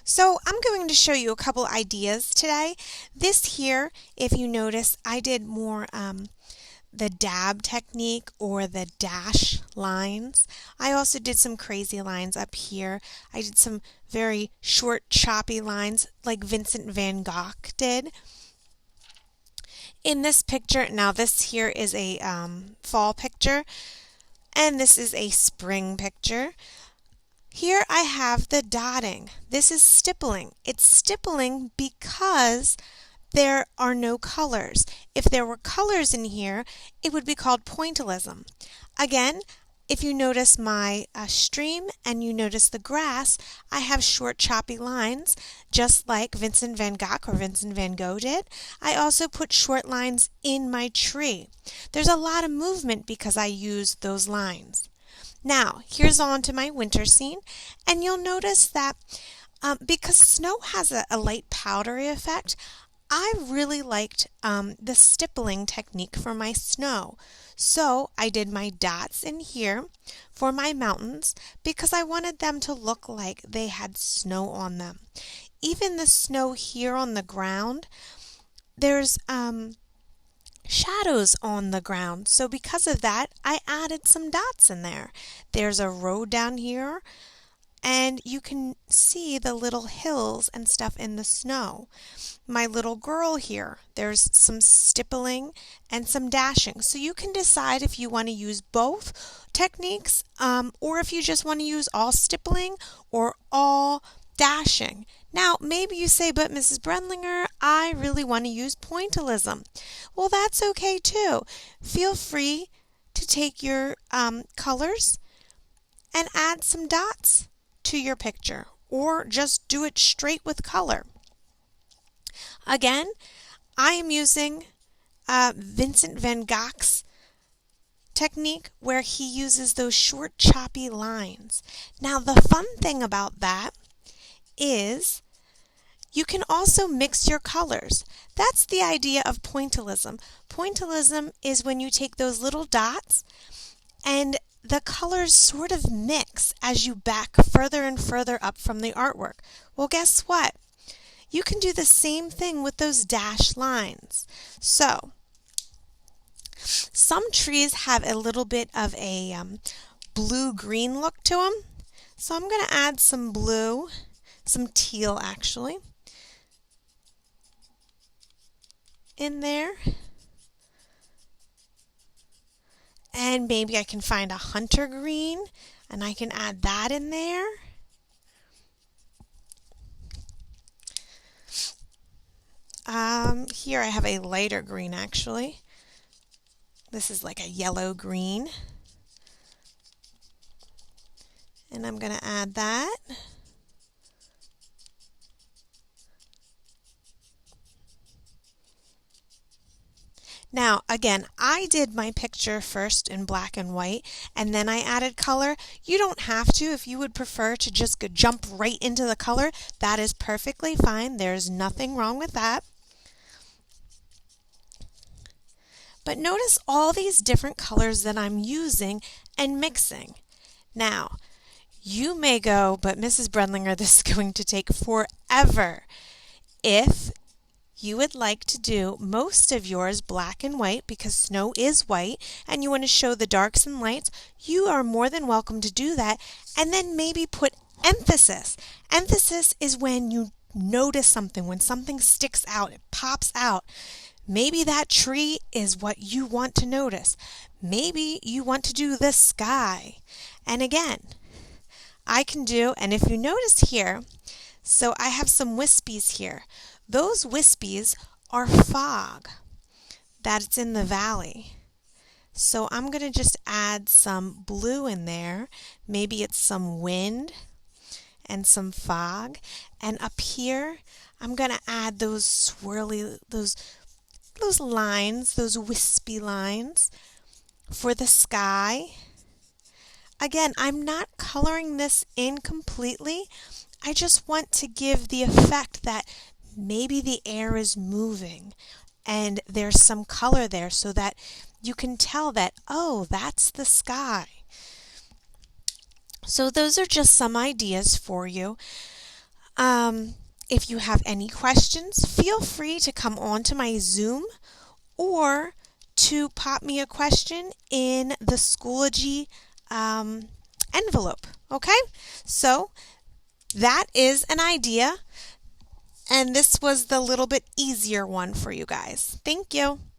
So I'm going to show you a couple ideas today. This here, if you notice, I did more the dab technique or the dash lines. I also did some crazy lines up here. I did some very short, choppy lines like Vincent van Gogh did. In this picture, now this here is a fall picture, and this is a spring picture. Here I have the dotting. This is stippling. It's stippling because there are no colors. If there were colors in here, it would be called pointillism. Again, if you notice my stream and you notice the grass, I have short choppy lines, just like Vincent van Gogh or Vincent van Gogh did. I also put short lines in my tree. There's a lot of movement because I use those lines. Now, here's on to my winter scene, and you'll notice that because snow has a light powdery effect, I really liked the stippling technique for my snow. So I did my dots in here for my mountains because I wanted them to look like they had snow on them. Even the snow here on the ground, there's shadows on the ground. So because of that, I added some dots in there. There's a road down here, and you can see the little hills and stuff in the snow. My little girl here, there's some stippling and some dashing. So you can decide if you want to use both techniques or if you just want to use all stippling or all dashing. Now, maybe you say, but Mrs. Brenlinger, I really want to use pointillism. Well, that's okay too. Feel free to take your colors and add some dots to your picture, or just do it straight with color. Again, I am using Vincent van Gogh's technique where he uses those short choppy lines. Now, the fun thing about that is you can also mix your colors. That's the idea of pointillism. Pointillism is when you take those little dots and the colors sort of mix as you back further and further up from the artwork. Well, guess what? You can do the same thing with those dash lines. So, some trees have a little bit of a blue-green look to them. So I'm going to add some blue, some teal actually, in there. And maybe I can find a hunter green and I can add that in there. Here I have a lighter green actually. This is like a yellow green. And I'm going to add that. Now, again, I did my picture first in black and white, and then I added color. You don't have to. If you would prefer to just jump right into the color, that is perfectly fine. There's nothing wrong with that. But notice all these different colors that I'm using and mixing. Now, you may go, but Mrs. Brenlinger, this is going to take forever. If you would like to do most of yours black and white because snow is white and you want to show the darks and lights, you are more than welcome to do that, and then maybe put emphasis. Emphasis is when you notice something, when something sticks out, it pops out. Maybe that tree is what you want to notice. Maybe you want to do the sky. And again, I can do, and if you notice here, so I have some wispies here. Those wispies are fog that's in the valley. So I'm going to just add some blue in there. Maybe it's some wind and some fog. And up here, I'm going to add those swirly, those lines, those wispy lines for the sky. Again, I'm not coloring this in completely. I just want to give the effect that maybe the air is moving and there's some color there so that you can tell that, oh, that's the sky. So those are just some ideas for you. If you have any questions, feel free to come on to my Zoom or to pop me a question in the Schoology envelope. Okay? So that is an idea, and this was the little bit easier one for you guys. Thank you.